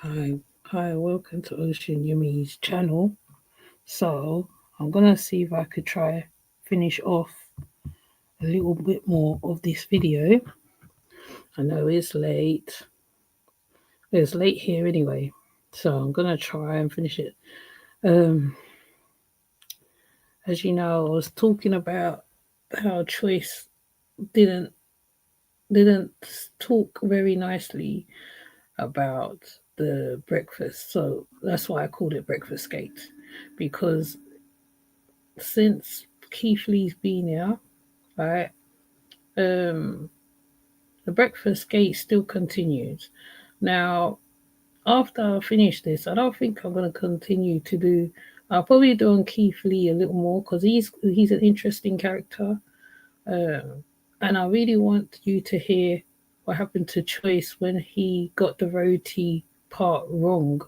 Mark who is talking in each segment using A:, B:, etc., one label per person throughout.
A: Hi, welcome to Ocean Yumi's channel. So I'm gonna see if I could try finish off a little bit more of this video. I know it's late. It's late here anyway, so I'm gonna try and finish it. Um, as you know, I was talking about how Choice didn't didn't talk very nicely about the breakfast, so that's why I called it Breakfast Gate, because since Keith Lee's been here, right, um, the breakfast gate still continues. Now, after I finish this, I don't think I'm going to continue to do. I'll probably do on Keith Lee a little more because he's an interesting character, um, and I really want you to hear what happened to Choice when he got the roti part wrong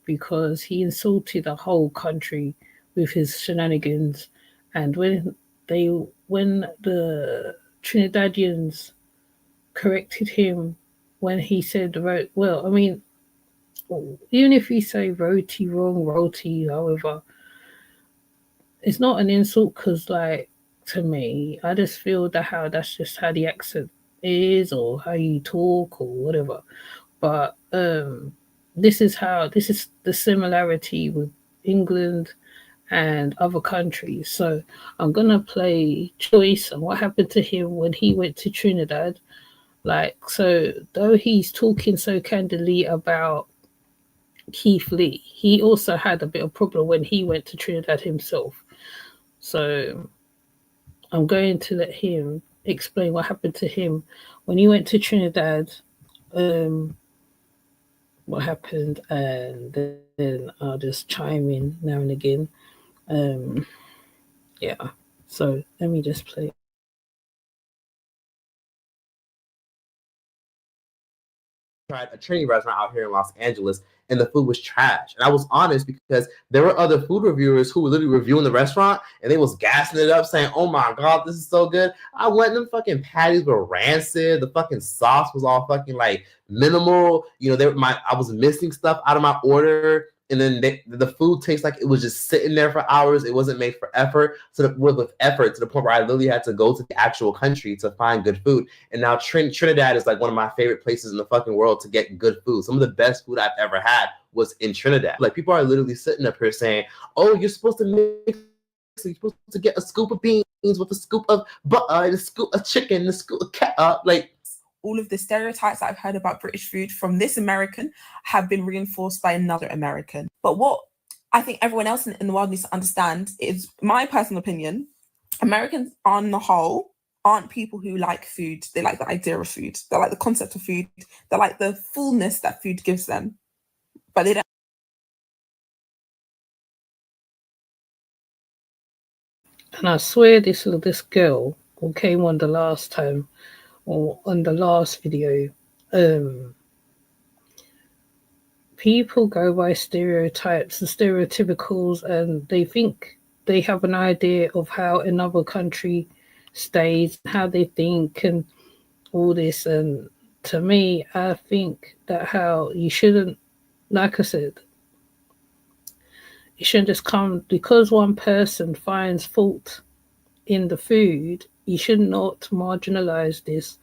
A: because he insulted the whole country with his shenanigans. And when the Trinidadians corrected him when he said well, I mean, even if you say roti wrong, roti, however, it's not an insult because, like, to me, I just feel that how that's just how the accent is or how you talk or whatever. But this is the similarity with England and other countries. So I'm gonna play Choice and what happened to him when he went to Trinidad. Like, so though he's talking so candidly about Keith Lee, he also had a bit of problem when he went to Trinidad himself. So I'm going to let him explain what happened to him when he went to Trinidad, um, what happened, and then I'll just chime in now and again. Um, yeah. So let me just play.
B: Tried a Trini restaurant out here in Los Angeles, and the food was trash. And I was honest because there were other food reviewers who were literally reviewing the restaurant, and they was gassing it up, saying, "Oh my god, this is so good." I went, and them fucking patties were rancid. The fucking sauce was all fucking like minimal. You know, I was missing stuff out of my order. And then the food tastes like it was just sitting there for hours. It wasn't made for effort. So with effort to the point where I literally had to go to the actual country to find good food. And now Trinidad is like one of my favorite places in the fucking world to get good food. Some of the best food I've ever had was in Trinidad. Like, people are literally sitting up here saying, "Oh, you're supposed to mix. You're supposed to get a scoop of beans with a scoop of butter and a scoop of chicken, and a scoop of ketchup." Like,
C: all of the stereotypes that I've heard about British food from this American have been reinforced by another American. But what I think everyone else in the world needs to understand is, my personal opinion, Americans on the whole aren't people who like food. They like the idea of food. They like the concept of food. They like the fullness that food gives them. But they don't.
A: And I swear this girl who came on the last time or on the last video, um, people go by stereotypes and stereotypicals, and they think they have an idea of how another country stays, how they think, and all this. And to me, I think that how you shouldn't, like I said, you shouldn't just come because one person finds fault in the food. You should not marginalize this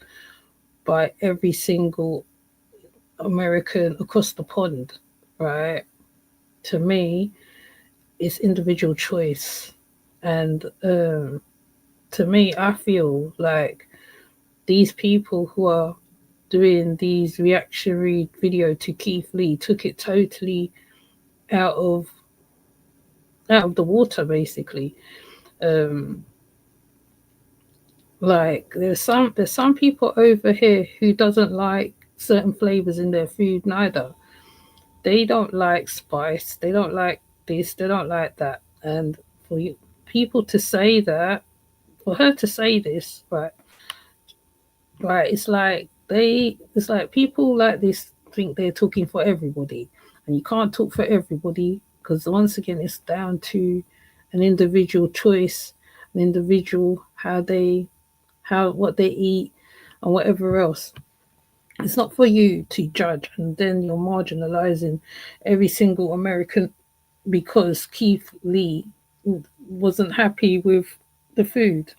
A: by every single American across the pond, right? To me, it's individual choice. And to me, I feel like these people who are doing these reactionary video to Keith Lee took it totally out of the water, basically. Um, like there's some people over here who doesn't like certain flavors in their food neither. They don't like spice. They don't like this. They don't like that. And for you people to say that, for her to say this, right, it's like people like this think they're talking for everybody, and you can't talk for everybody because once again, it's down to an individual choice, an individual how what they eat and whatever else. It's not for you to judge and then you're marginalizing every single American because Keith Lee wasn't happy with the food.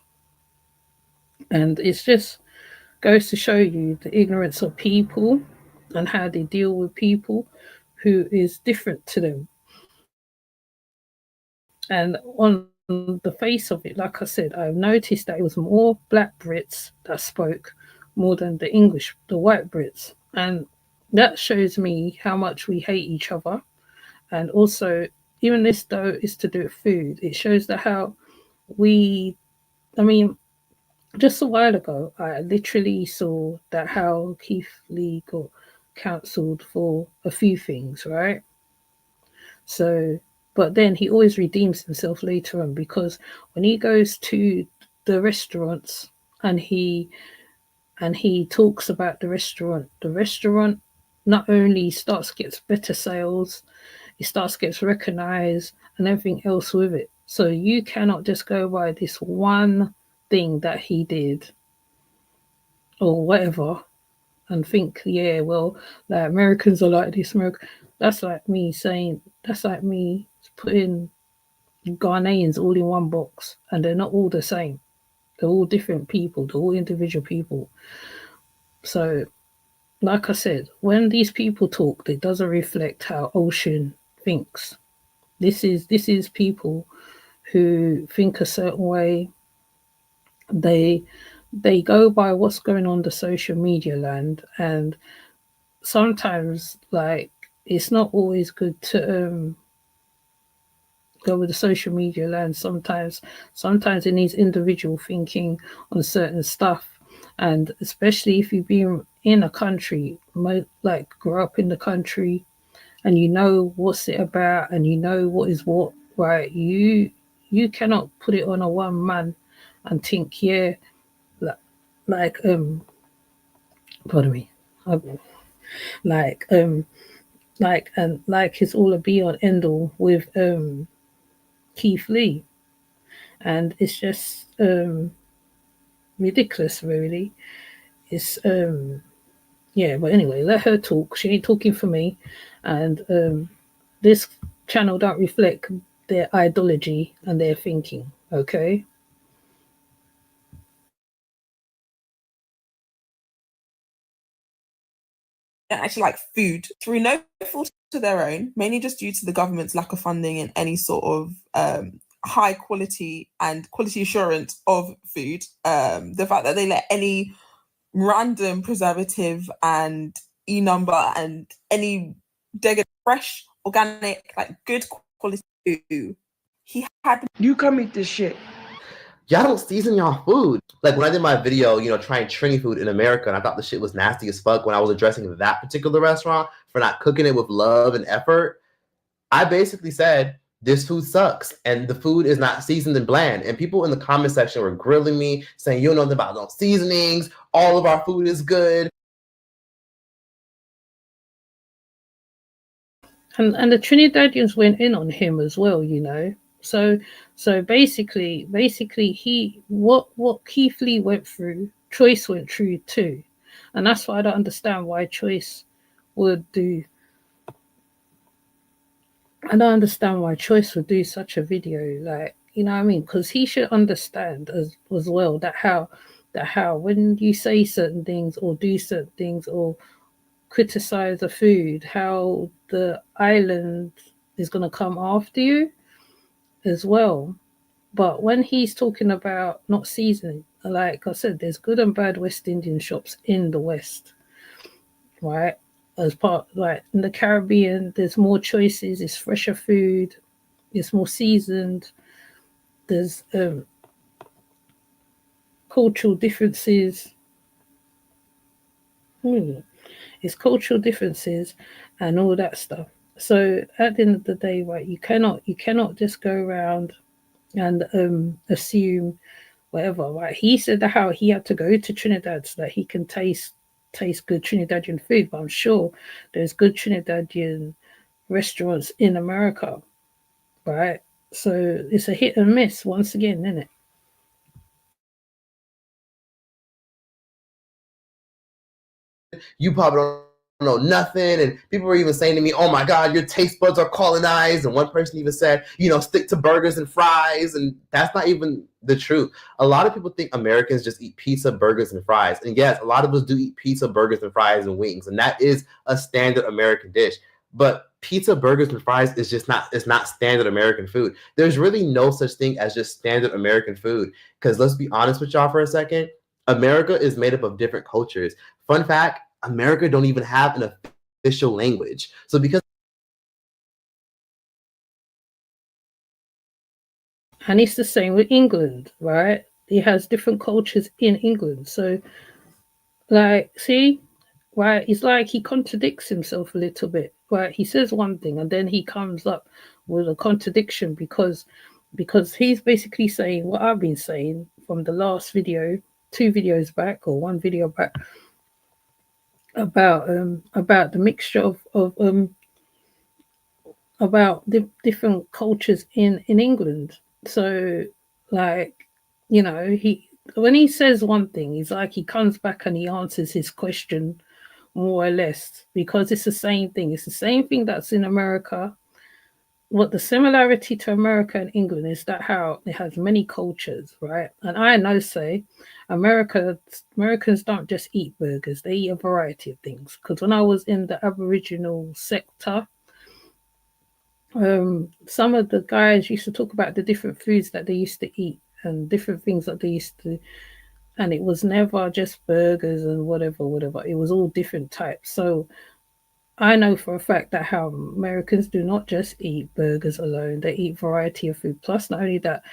A: And it's just goes to show you the ignorance of people and how they deal with people who is different to them. And on the face of it, like I said, I've noticed that it was more black Brits that spoke more than the English, the white Brits. And that shows me how much we hate each other. And also, even this though is to do with food, it shows that how we, I mean, just a while ago, I literally saw that how Keith Lee got cancelled for a few things, right? So, but then he always redeems himself later on because when he goes to the restaurants and he talks about the restaurant not only starts gets better sales, it starts gets recognized and everything else with it. So you cannot just go by this one thing that he did or whatever and think, yeah, well, like Americans are like this. That's like me saying, that's like me putting Ghanaians all in one box, and they're not all the same. They're all different people. They're all individual people. So, like I said, when these people talk, it doesn't reflect how Ocean thinks. This is people who think a certain way. They they go by what's going on the social media land, and sometimes like it's not always good to go with the social media land. Sometimes it needs individual thinking on certain stuff, and especially if you've been in a country, like grow up in the country, and you know what's it about, and you know what is what, right? You cannot put it on a one man and think, yeah, like, like pardon me, like like it's all a be on end all with Keith Lee, and it's just ridiculous, really. It's yeah, but anyway, let her talk. She ain't talking for me, and this channel don't reflect their ideology and their thinking. Okay.
C: Actually like food through no fault of their own, mainly just due to the government's lack of funding and any sort of high quality and quality assurance of food. The fact that they let any random preservative and number and any fresh, organic, like good quality food. He had
D: You come eat this shit.
B: Y'all don't season y'all food. Like when I did my video, trying Trini food in America, and I thought the shit was nasty as fuck when I was addressing that particular restaurant for not cooking it with love and effort, I basically said, this food sucks and the food is not seasoned and bland. And people in the comment section were grilling me, saying, you don't know nothing about no seasonings. All of our food is good.
A: And the Trinidadians went in on him as well, you know. So basically he what Keith Lee went through, Troyce went through too. And that's why I don't understand why Troyce would do I don't understand why Troyce would do such a video, like, you know what I mean? Because he should understand as well that how when you say certain things or do certain things or criticize the food, how the island is going to come after you as well. But when he's talking about not seasoning, like I said, there's good and bad West Indian shops in the West, right? As part, like in the Caribbean, there's more choices, it's fresher food, it's more seasoned, there's cultural differences. It's cultural differences and all that stuff. So at the end of the day, right, you cannot just go around and assume whatever, right? He said that how he had to go to Trinidad so that he can taste good Trinidadian food, but I'm sure there's good Trinidadian restaurants in America, right? So it's a hit and miss once again, isn't it?
B: You probably don't know nothing. And people were even saying to me, oh my God, your taste buds are colonized. And one person even said, stick to burgers and fries. And that's not even the truth. A lot of people think Americans just eat pizza, burgers, and fries. And yes, a lot of us do eat pizza, burgers, and fries and wings. And that is a standard American dish. But pizza, burgers, and fries is just it's not standard American food. There's really no such thing as just standard American food. Because let's be honest with y'all for a second. America is made up of different cultures. Fun fact, America don't even have an official language. So because
A: and it's the same with England, right? It has different cultures in England. So see, right, it's like he contradicts himself a little bit. Right, he says one thing and then he comes up with a contradiction because he's basically saying what I've been saying from the last video, 2 videos back or 1 video back, about the mixture of about the different cultures in England. So he when he says one thing, he's like he comes back and he answers his question more or less, because it's the same thing. It's the same thing that's in America. What the similarity to America and England is that how it has many cultures, right? And I know say Americans don't just eat burgers, they eat a variety of things. Because when I was in the Aboriginal sector, some of the guys used to talk about the different foods that they used to eat and different things that they used to, and it was never just burgers and whatever. It was all different types. So I know for a fact that how Americans do not just eat burgers alone, they eat variety of food. Plus, not only that,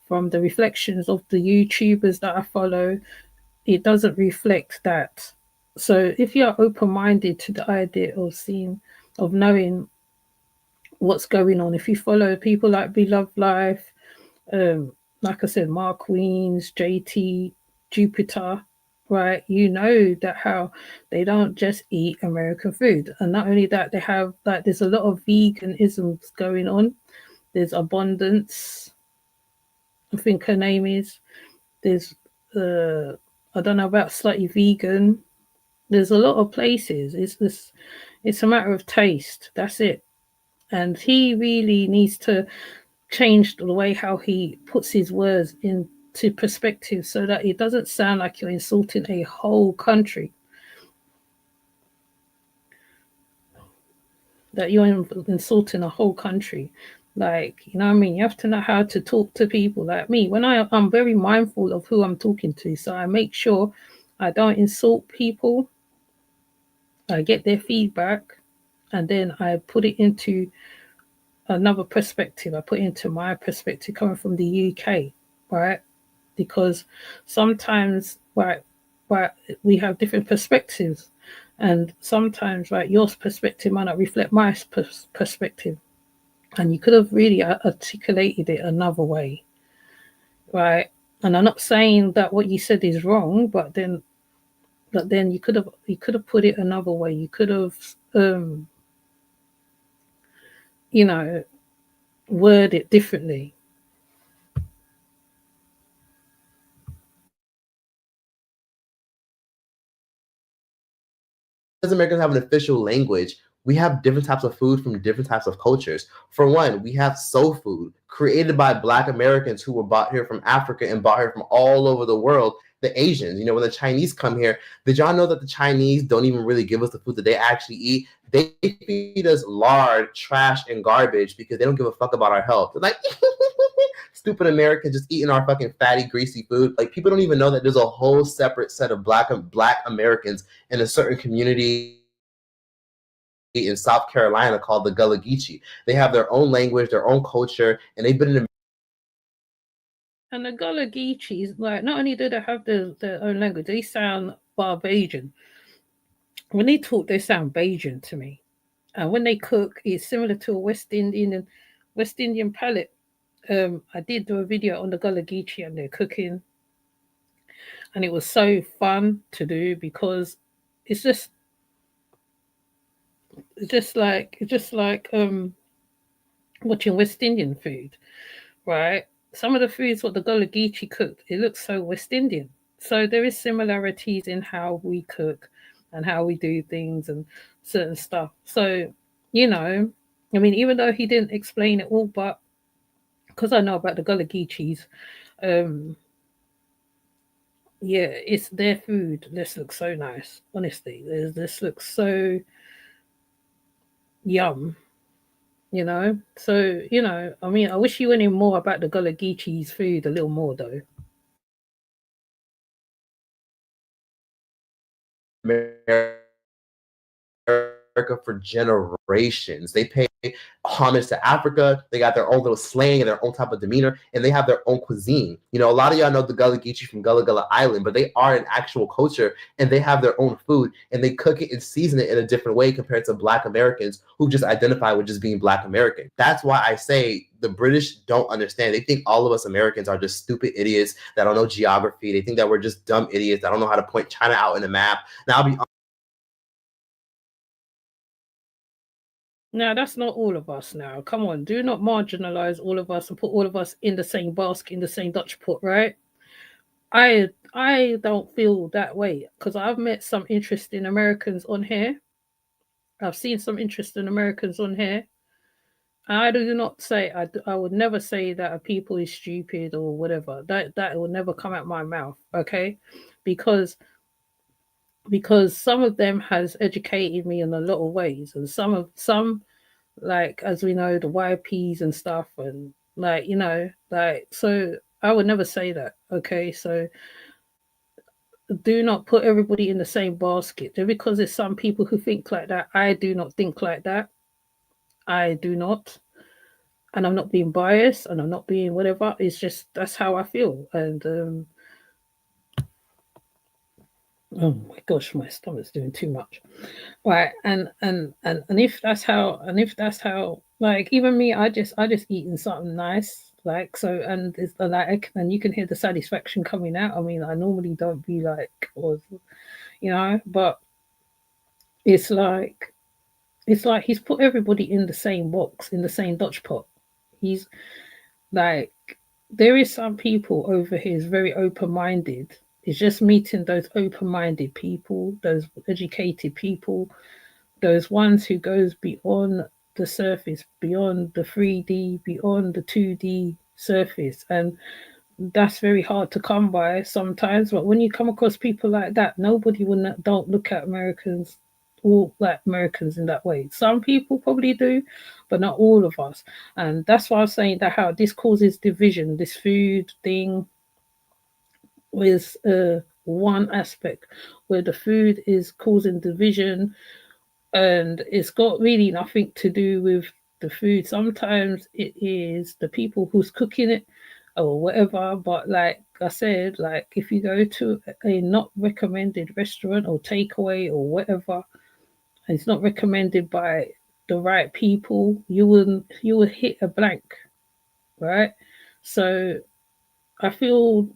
A: from the reflections of the YouTubers that I follow, it doesn't reflect that. So if you're open-minded to the idea of knowing what's going on, if you follow people like Beloved Life, like I said, Mark Weens, JT, Jupiter, right? You know that how they don't just eat American food. And not only that, they have there's a lot of veganisms going on. There's Abundance, I think her name is. There's I don't know about Slightly Vegan. There's a lot of places. It's a matter of taste. That's it. And he really needs to change the way how he puts his words into perspective so that it doesn't sound like you're insulting a whole country. That you're insulting a whole country. Like, you know what I mean? You have to know how to talk to people like me. When I'm very mindful of who I'm talking to. So I make sure I don't insult people. I get their feedback and then I put it into another perspective. I put it into my perspective coming from the UK, right? Because sometimes, right, we have different perspectives, and sometimes, right, your perspective might not reflect my perspective, and you could have really articulated it another way, right? And I'm not saying that what you said is wrong, but then you could have put it another way. You could have, you know, word it differently.
B: Americans have an official language, we have different types of food from different types of cultures. For one, we have soul food created by Black Americans who were brought here from Africa and brought here from all over the world. The Asians, when the Chinese come here, did y'all know that the Chinese don't even really give us the food that they actually eat? They feed us lard, trash, and garbage because they don't give a fuck about our health. They're like, stupid Americans just eating our fucking fatty, greasy food. Like, people don't even know that there's a whole separate set of Black Americans in a certain community in South Carolina called the Gullah Geechee. They have their own language, their own culture, and they've been in.
A: And the Gullah Geechees, like, not only do they have their own language, they sound Barbadian. When they talk, they sound Bajan to me. And when they cook, it's similar to a West Indian palate. I did do a video on the Gullah Geechee and their cooking, and it was so fun to do because it's just like watching West Indian food, right? Some of the foods what the Gullah Geechee cooked, it looks so West Indian. So there is similarities in how we cook and how we do things and certain stuff. So, you know, I mean, even though he didn't explain it all, but because I know about the Gullah Geechees, yeah, it's their food. This looks so nice. Honestly, this looks so yum. You know, so you know, I mean, I wish you went in more about the Gullah Geechees food a little more though.
B: America for generations. They pay homage to Africa. They got their own little slang and their own type of demeanor, and they have their own cuisine. You know, a lot of y'all know the Gullah Geechee from Gullah Gullah Island, but they are an actual culture, and they have their own food, and they cook it and season it in a different way compared to Black Americans who just identify with just being Black American. That's why I say the British don't understand. They think all of us Americans are just stupid idiots that don't know geography. They think that we're just dumb idiots that don't know how to point China out in a map. Now, I'll be
A: Now that's not all of us. Now, come on, do not marginalize all of us and put all of us in the same basket, in the same Dutch pot, right? I don't feel that way because I've met some interesting Americans on here. I've seen some interesting Americans on here. I do not say I would never say that a people is stupid or whatever. That will never come out my mouth, okay? Because some of them has educated me in a lot of ways, and some like as we know the YPs and stuff, and like you know like so I would never say that, okay? So do not put everybody in the same basket. Just because there's some people who think like that, I do not think like that. I do not. And I'm not being biased and I'm not being whatever. It's just that's how I feel. And oh my gosh, my stomach's doing too much. Right. And if that's how like even me, I just eating something nice. Like so and it's like and you can hear the satisfaction coming out. I mean, I normally don't be like or you know, but it's like he's put everybody in the same box, in the same Dutch pot. He's like there is some people over here is very open-minded. It's just meeting those open-minded people, those educated people, those ones who goes beyond the surface, beyond the 3D, beyond the 2D surface. And that's very hard to come by sometimes. But when you come across people like that, nobody will not, don't look at Americans all like Americans in that way. Some people probably do, but not all of us. And that's why I'm saying that how this causes division. This food thing is one aspect where the food is causing division, and it's got really nothing to do with the food. Sometimes it is the people who's cooking it or whatever. But like I said, like if you go to a not recommended restaurant or takeaway or whatever, and it's not recommended by the right people, you will hit a blank, right? So I feel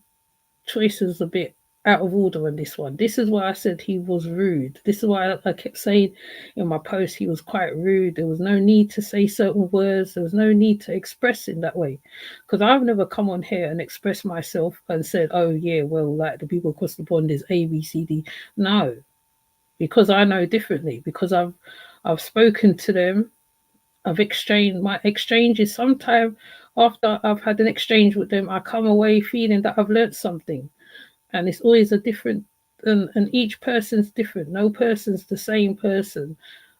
A: Troyce is a bit out of order on this one. This is why I said he was rude. This is why I kept saying in my post he was quite rude. There was no need to say certain words. There was no need to express in that way. Because I've never come on here and expressed myself and said, oh yeah, well, like the people across the pond is A, B, C, D. No, because I know differently. Because I've spoken to them. I've exchanged my exchanges. Sometime after I've had an exchange with them, I come away feeling that I've learned something. And it's always a different and each person's different. No person's the same person,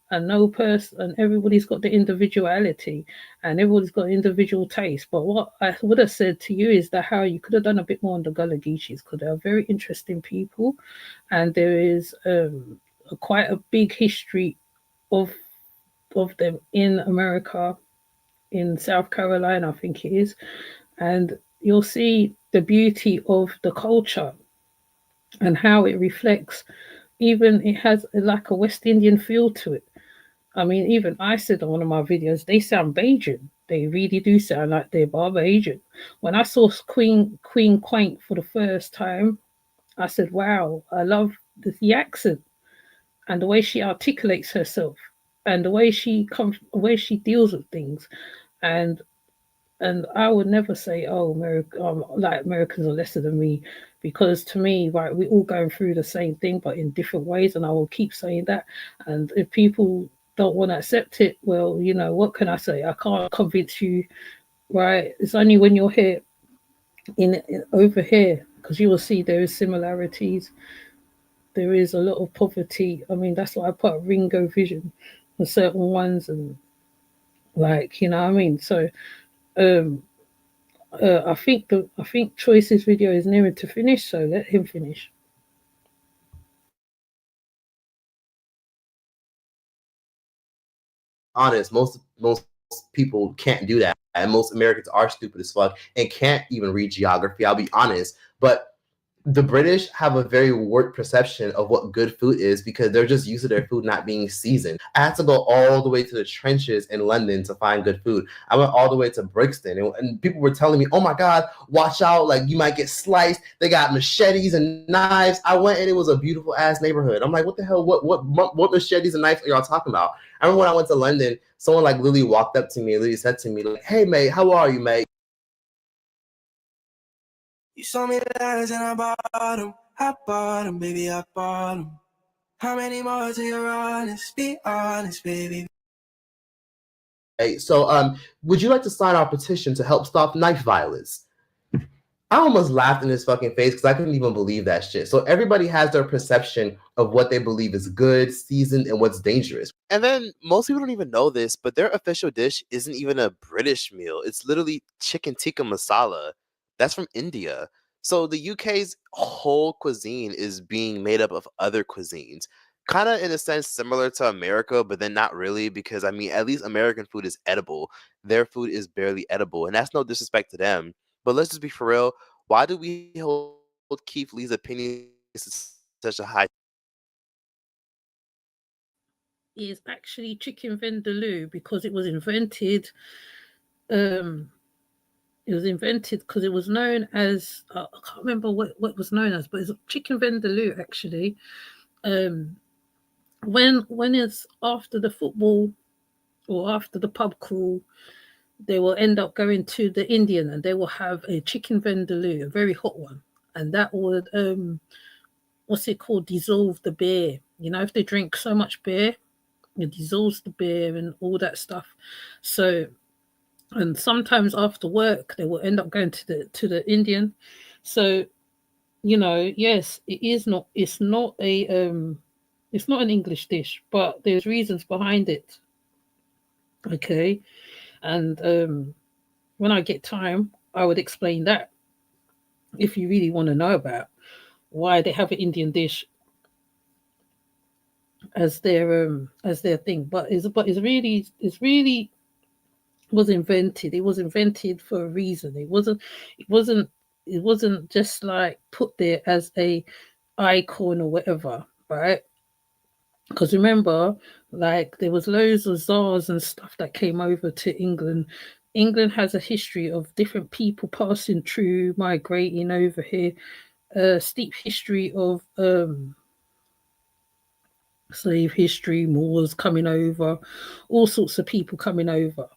A: and no person and everybody's got the individuality and everybody's got individual taste. But what I would have said to you is that how you could have done a bit more on the Gullah Geechees, because they are very interesting people, and there is quite a big history of them in America, in South Carolina, I think it is, and you'll see the beauty of the culture and how it reflects. Even it has like a West Indian feel to it. I mean, even I said on one of my videos, they sound Bajan. They really do sound like they're Barbadian. When I saw Queen Quaint for the first time, I said, wow, I love the accent and the way she articulates herself and the way she deals with things. And And I would never say, "Oh, America, like Americans are lesser than me," because to me, right, we're all going through the same thing, but in different ways, and I will keep saying that. And if people don't want to accept it, well, what can I say? I can't convince you, right? It's only when you're here, in over here, because you will see there is similarities. There is a lot of poverty. I mean, that's why I put Ringo Vision for certain ones, and like, what I mean. So, um, I think Choice's video is nearing to finish, so let him finish.
B: Honest, most people can't do that, and most Americans are stupid as fuck and can't even read geography. I'll be honest, but the British have a very warped perception of what good food is because they're just used to their food not being seasoned. I had to go all the way to the trenches in London to find good food. I went all the way to Brixton, and people were telling me, "Oh my God, watch out! Like you might get sliced. They got machetes and knives." I went and it was a beautiful ass neighborhood. I'm like, "What the hell? What machetes and knives are y'all talking about?" I remember when I went to London, someone like literally walked up to me and literally said to me, like, "Hey mate, how are you, mate?"
D: You saw me last and I bought 'em, baby, I bought 'em. How many more till you're honest? Be honest, baby.
B: Hey, so would you like to sign our petition to help stop knife violence? I almost laughed in his fucking face because I couldn't even believe that shit. So everybody has their perception of what they believe is good, seasoned, and what's dangerous. And then most people don't even know this, but their official dish isn't even a British meal. It's literally chicken tikka masala. That's from India. So the UK's whole cuisine is being made up of other cuisines. Kind of in a sense similar to America, but then not really because I mean, at least American food is edible. Their food is barely edible. And that's no disrespect to them. But let's just be for real. Why do we hold Keith Lee's opinions to such a high?
A: Is actually chicken vindaloo because it was invented. Um, it was invented because it was known as I can't remember what it was known as, but it's chicken vindaloo actually. Um, when it's after the football or after the pub crawl, they will end up going to the Indian and they will have a chicken vindaloo, a very hot one, and that would what's it called? Dissolve the beer. If they drink so much beer, it dissolves the beer and all that stuff. So, and sometimes after work, they will end up going to the Indian. So, yes, it is not. It's not an English dish, but there's reasons behind it. Okay, and when I get time, I would explain that if you really want to know about why they have an Indian dish as their thing. But it's really was invented. It was invented for a reason. It wasn't just like put there as a icon or whatever, right? Because remember, like there was loads of czars and stuff that came over to England. England has a history of different people passing through, migrating over here. A steep history of slave history, Moors coming over, all sorts of people coming over.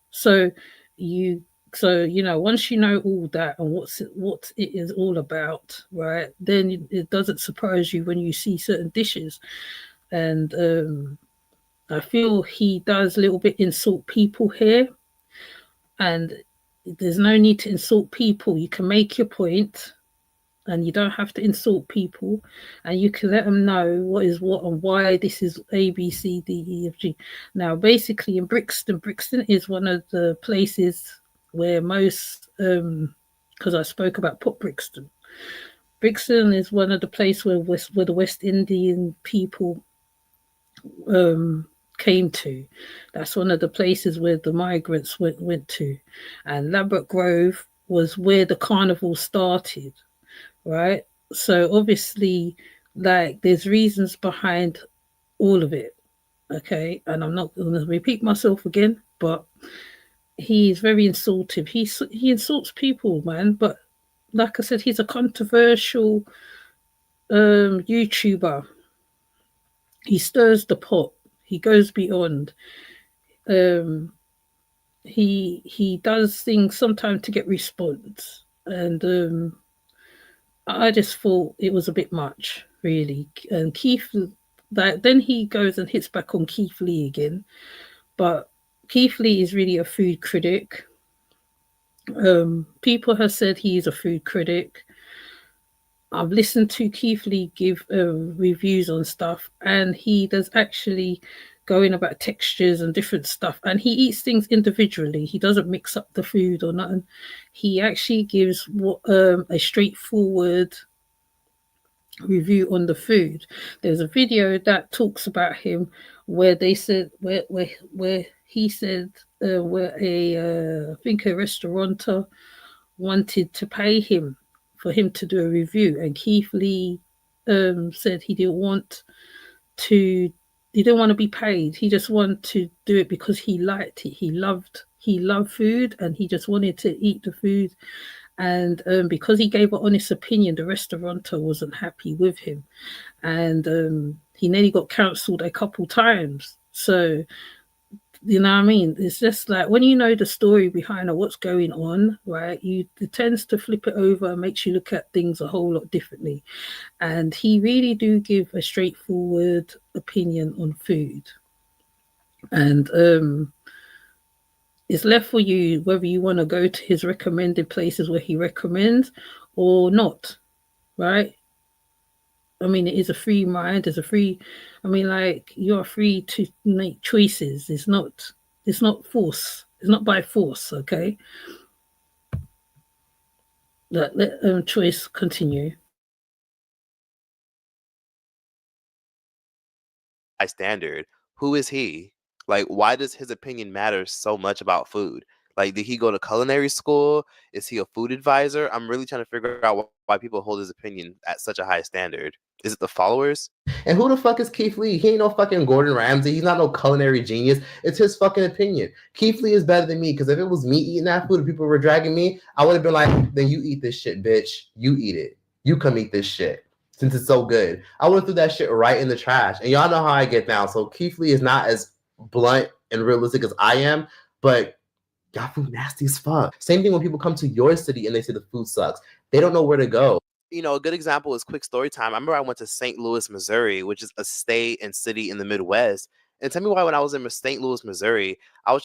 A: You, once you know all that and what it is all about, right? Then it doesn't surprise you when you see certain dishes, and I feel he does a little bit insult people here, and there's no need to insult people. You can make your point and you don't have to insult people, and you can let them know what is what and why this is A, B, C, D, E, F, G. Now, basically, in Brixton is one of the places where most, because I spoke about Port Brixton. Brixton is one of the places where the West Indian people came to. That's one of the places where the migrants went to, and Ladbroke Grove was where the carnival started, right? So obviously, like, there's reasons behind all of it, okay? And I'm not going to repeat myself again, but he's very insultive. He insults people, man. But like I said, he's a controversial YouTuber. He stirs the pot. He goes beyond. Um, he does things sometimes to get response, and I just thought it was a bit much, really. And Keith, that then he goes and hits back on Keith Lee again, but Keith Lee is really a food critic. People have said he's a food critic. I've listened to Keith Lee give reviews on stuff, and he does actually go in about textures and different stuff. And he eats things individually. He doesn't mix up the food or nothing. He actually gives a straightforward review on the food. There's a video that talks about him where they said where he said where I think a restaurateur wanted to pay him for him to do a review, and Keith Lee said he didn't want to. He didn't want to be paid. He just wanted to do it because he liked it. He loved food, and he just wanted to eat the food. And because he gave an honest opinion, the restaurateur wasn't happy with him, and he nearly got cancelled a couple times. So you know what I mean? It's just like when you know the story behind or what's going on, right? It tends to flip it over and makes you look at things a whole lot differently. And he really do give a straightforward opinion on food. And it's left for you whether you want to go to his recommended places where he recommends or not, right? I mean, it is a free mind. It's a free. I mean, like you're free to make choices. It's not force. It's not by force. Okay. Let choice continue.
B: High standard. Who is he? Like, why does his opinion matter so much about food? Like, did he go to culinary school? Is he a food advisor? I'm really trying to figure out why people hold his opinion at such a high standard. Is it the followers? And who the fuck is Keith Lee? He ain't no fucking Gordon Ramsay. He's not no culinary genius. It's his fucking opinion. Keith Lee is better than me, because if it was me eating that food and people were dragging me, I would have been like, then you eat this shit, bitch. You eat it. You come eat this shit, since it's so good. I would have threw that shit right in the trash. And y'all know how I get down. So Keith Lee is not as blunt and realistic as I am, but y'all food nasty as fuck. Same thing when people come to your city and they say the food sucks. They don't know where to go. You know, a good example is quick story time. I remember I went to St. Louis, Missouri, which is a state and city in the Midwest. And tell me why when I was in St. Louis, Missouri, I was...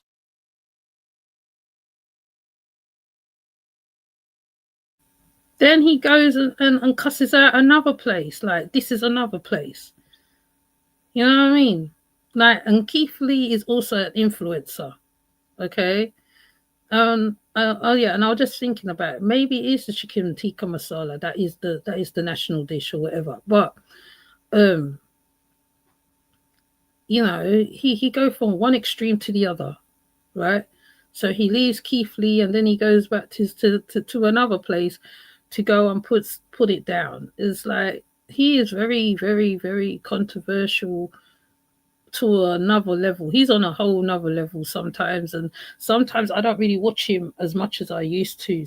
A: Then he goes and cusses out another place. Like, this is another place. You know what I mean? Like, and Keith Lee is also an influencer. Okay. Oh yeah, and I was just thinking about it. Maybe it is the chicken tikka masala that is the national dish or whatever. But you know, he go from one extreme to the other, right? So he leaves Keith Lee and then he goes back to another place to go and put it down. It's like he is very, very, very controversial to another level. He's on a whole nother level sometimes, and sometimes I don't really watch him as much as I used to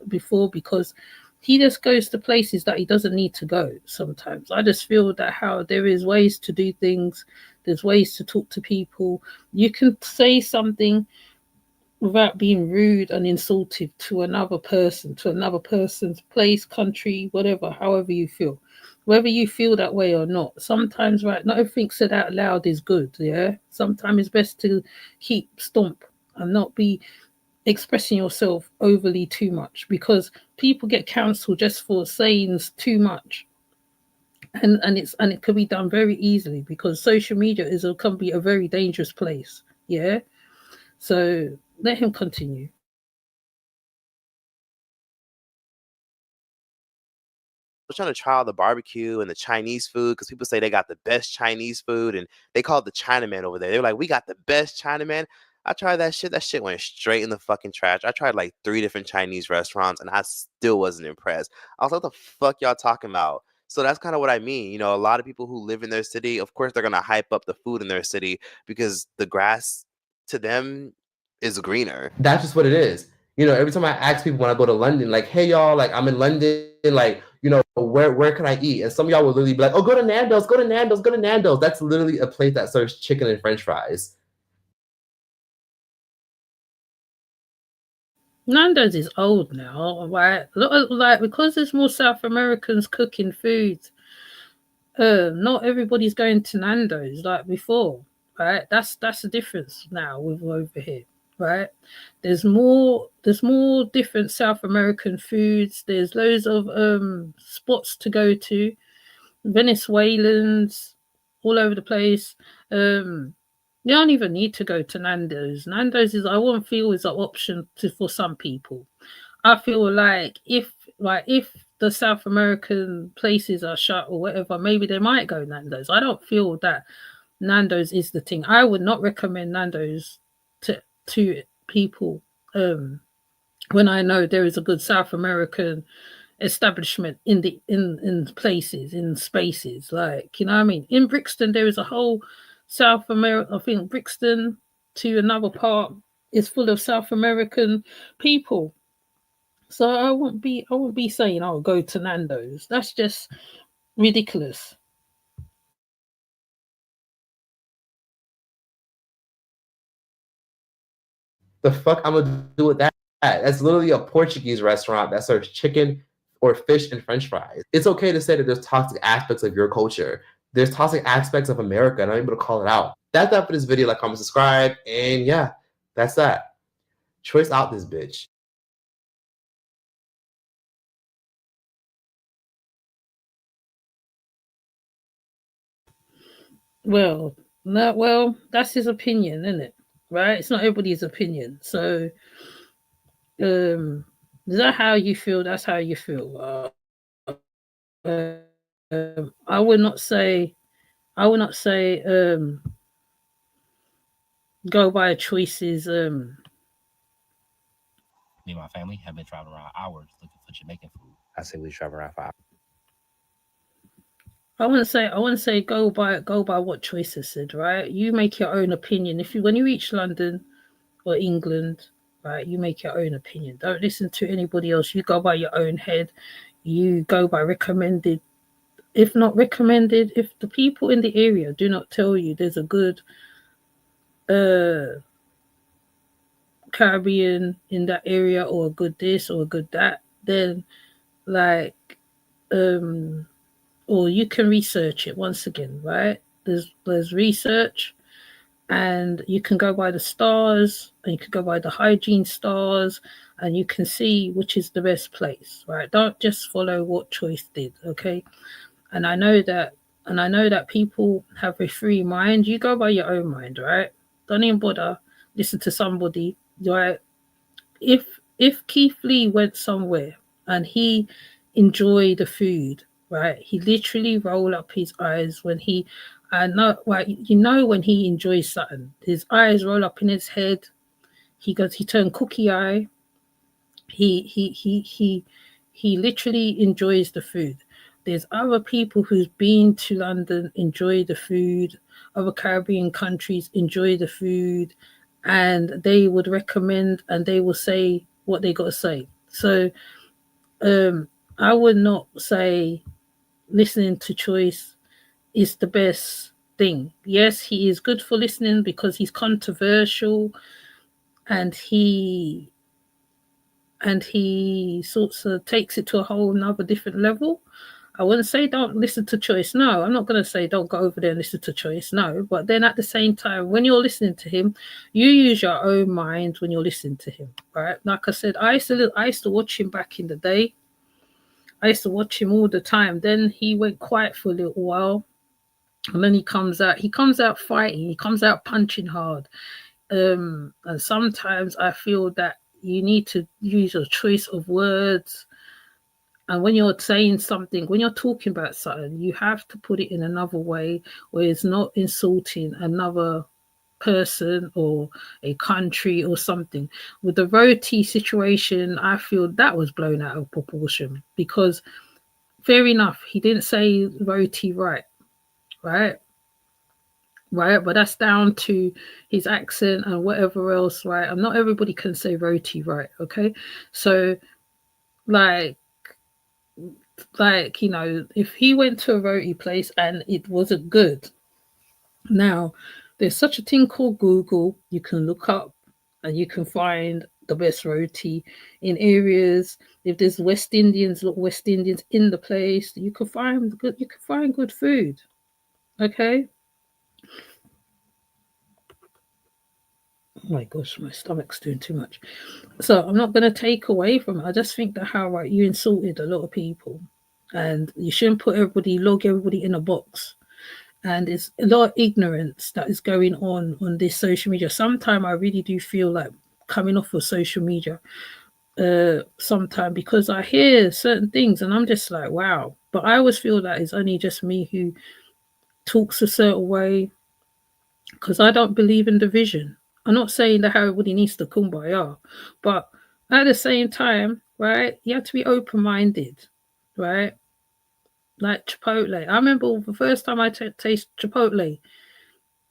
A: before, because he just goes to places that he doesn't need to go. Sometimes I just feel that how there is ways to do things, there's ways to talk to people. You can say something without being rude and insultive to another person, to another person's place, country, whatever, however you feel. Whether you feel that way or not, sometimes, right, not everything said out loud is good, yeah? Sometimes it's best to keep stomp and not be expressing yourself overly too much, because people get cancelled just for saying too much. And it could be done very easily, because social media can be a very dangerous place, yeah? So let him continue.
B: was trying to try all the barbecue and the Chinese food, because people say they got the best Chinese food, and they call it the Chinaman over there. They're like, we got the best Chinaman. I tried that shit. That shit went straight in the fucking trash. I tried like 3 different Chinese restaurants, and I still wasn't impressed. I was like, what the fuck y'all talking about? So that's kind of what I mean. You know, a lot of people who live in their city, of course, they're going to hype up the food in their city because the grass to them is greener. That's just what it is. You know, every time I ask people when I go to London, like, hey, y'all, like, I'm in London, like, you know, where can I eat? And some of y'all will literally be like, oh, go to Nando's, go to Nando's, go to Nando's. That's literally a place that serves chicken and French fries.
A: Nando's is old now, right? Like because there's more South Americans cooking food. Not everybody's going to Nando's like before, right? That's the difference now with over here, right? There's more different South American foods. There's loads of spots to go to. Venezuelans all over the place. You don't even need to go to Nando's. Nando's is I wouldn't feel is an option for some people. I feel like if the South American places are shut or whatever, maybe they might go Nando's. I don't feel that Nando's is the thing. I would not recommend Nando's to people when I know there is a good South American establishment in places in spaces, like, you know what I mean. In Brixton there is a whole South America. I think Brixton to another part is full of South American people, so I won't be saying I'll go to Nando's. That's just ridiculous.
B: The fuck I'm gonna do with that? That's literally a Portuguese restaurant that serves chicken or fish and French fries. It's okay to say that there's toxic aspects of your culture. There's toxic aspects of America, and I'm able to call it out. That's that for this video. Like, comment, subscribe, and yeah, that's that. Troyce out this bitch.
A: Well, no, well, that's his opinion, isn't it? Right? It's not everybody's opinion. So, is that how you feel? That's how you feel. I would not say. I would not say. Go by choices.
E: Me and my family have been traveling around hours looking for Jamaican food. I say we travel around for hours.
A: I wouldn't say go by what choices said, right? You make your own opinion. When you reach London or England, right, you make your own opinion. Don't listen to anybody else. You go by your own head. You go by recommended. If not recommended, if the people in the area do not tell you there's a good Caribbean in that area or a good this or a good that, then like or you can research it once again, right? There's research, and you can go by the stars, and you can go by the hygiene stars, and you can see which is the best place, right? Don't just follow what Choice did, okay? And I know that people have a free mind. You go by your own mind, right? Don't even bother listen to somebody, right? If Keith Lee went somewhere and he enjoyed the food, right? He literally rolled up his eyes when he, I know, right? You know when he enjoys something, his eyes roll up in his head. He turned cookie eye. He literally enjoys the food. There's other people who's been to London, enjoy the food. Other Caribbean countries enjoy the food, and they would recommend and they will say what they got to say. So I would not say listening to Choice is the best thing. Yes, he is good for listening because he's controversial, and he sort of takes it to a whole another different level. I wouldn't say don't listen to Choice. No, I'm not going to say don't go over there and listen to Choice. No, but then at the same time, when you're listening to him, you use your own mind when you're listening to him, right? Like I said, I used to watch him back in the day. I used to watch him all the time. Then he went quiet for a little while, and then he comes out. He comes out fighting. He comes out punching hard. And sometimes I feel that you need to use your choice of words. And when you're saying something, when you're talking about something, you have to put it in another way where it's not insulting another person or a country or something. With the roti situation, I feel that was blown out of proportion because, fair enough, he didn't say roti right, right? Right, but that's down to his accent and whatever else, right? And not everybody can say roti right, okay? So, like, if he went to a roti place and it wasn't good, now there's such a thing called Google. You can look up and you can find the best roti in areas. If there's West Indians, look, West Indians in the place, you can find good food. Okay. Oh my gosh, my stomach's doing too much. So I'm not going to take away from it. I just think that how right, you insulted a lot of people, and you shouldn't log everybody in a box. And it's a lot of ignorance that is going on this social media. Sometimes I really do feel like coming off of social media sometime, because I hear certain things and I'm just like, wow. But I always feel that it's only just me who talks a certain way, because I don't believe in division. I'm not saying that everybody needs to kumbaya, but at the same time, right, you have to be open-minded, right? Like Chipotle. I remember the first time I tasted Chipotle.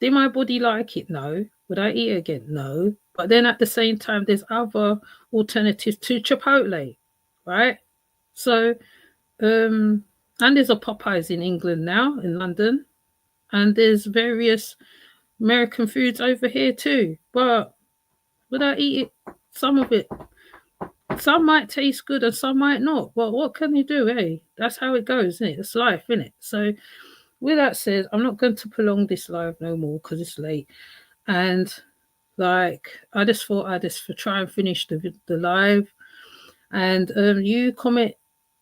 A: Did my body like it? No. Would I eat it again? No. But then at the same time, there's other alternatives to Chipotle, right? So, and there's a Popeyes in England now, in London, and there's various American foods over here too. But would I eat it? Some of it. Some might taste good and some might not. But what can you do, eh? That's how it goes, isn't it? It's life, isn't it? So, with that said, I'm not going to prolong this live no more because it's late. And like, I just thought I'd just try and finish the live. And you comment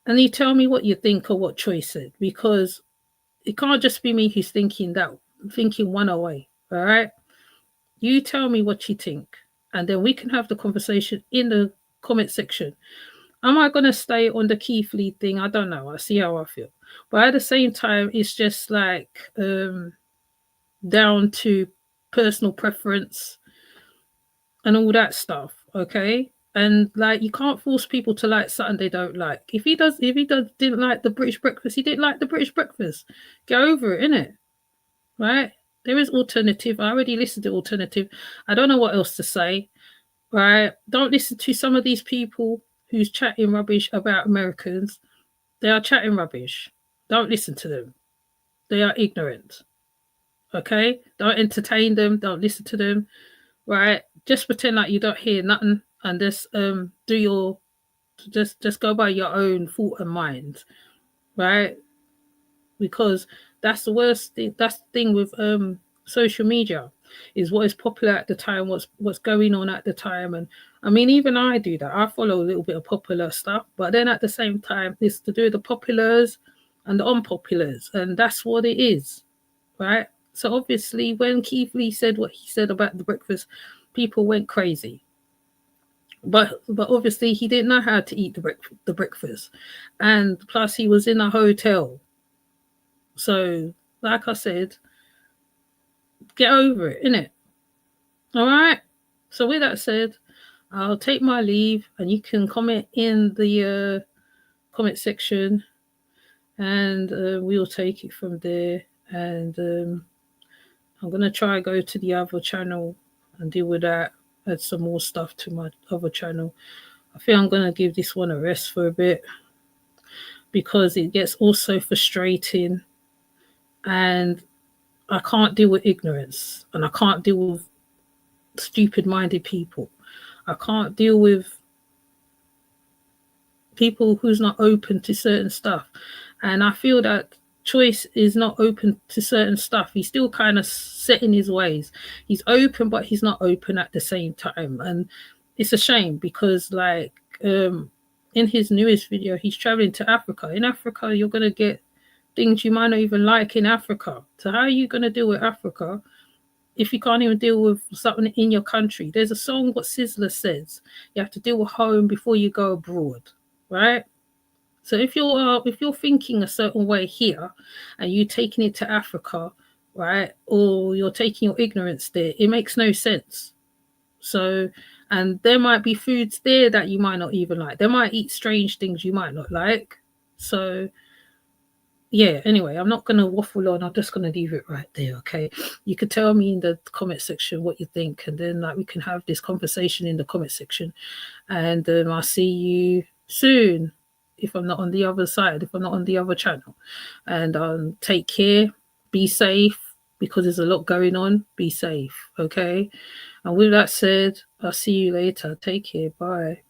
A: and you tell me what you think of what Troyce said, because it can't just be me who's thinking one away. All right. You tell me what you think, and then we can have the conversation in the comment section. Am I going to stay on the Keith Lee thing? I don't know. I'll see how I feel. But at the same time, it's just like down to personal preference and all that stuff. Okay. And like, you can't force people to like something they don't like. If he didn't like the British breakfast, he didn't like the British breakfast. Get over it, innit? Right? There is alternative. I already listened to alternative. I don't know what else to say. Right? Don't listen to some of these people who's chatting rubbish about Americans. They are chatting rubbish. Don't listen to them. They are ignorant. Okay? Don't entertain them. Don't listen to them. Right? Just pretend like you don't hear nothing, and just just go by your own thought and mind. Right? Because that's the worst thing. That's the thing with social media, is what is popular at the time, what's going on at the time. And I mean, even I do that. I follow a little bit of popular stuff, but then at the same time, it's to do with the populars and the unpopulars, and that's what it is, right? So obviously, when Keith Lee said what he said about the breakfast, people went crazy. But obviously, he didn't know how to eat the breakfast, and plus, he was in a hotel. So, like I said, get over it, innit? All right? So, with that said, I'll take my leave, and you can comment in the comment section, and we'll take it from there. And I'm going to try and go to the other channel and deal with that, add some more stuff to my other channel. I think I'm going to give this one a rest for a bit, because it gets also frustrating, and I can't deal with ignorance, and I can't deal with stupid-minded people. I can't deal with people who's not open to certain stuff. And I feel that Troyce is not open to certain stuff. He's still kind of set in his ways. He's open, but he's not open at the same time. And it's a shame, because like in his newest video, he's traveling to Africa. In Africa, you're going to get things you might not even like in Africa. So how are you going to deal with Africa if you can't even deal with something in your country? There's a song what Sizzler says, you have to deal with home before you go abroad, right? So if you're thinking a certain way here and you're taking it to Africa, right, or you're taking your ignorance there, it makes no sense. So, and there might be foods there that you might not even like. They might eat strange things you might not like. So yeah, anyway, I'm not going to waffle on. I'm just going to leave it right there, okay? You could tell me in the comment section what you think, and then like we can have this conversation in the comment section. And I'll see you soon, if I'm not on the other side, if I'm not on the other channel. And take care, be safe, because there's a lot going on. Be safe, okay? And with that said, I'll see you later. Take care. Bye.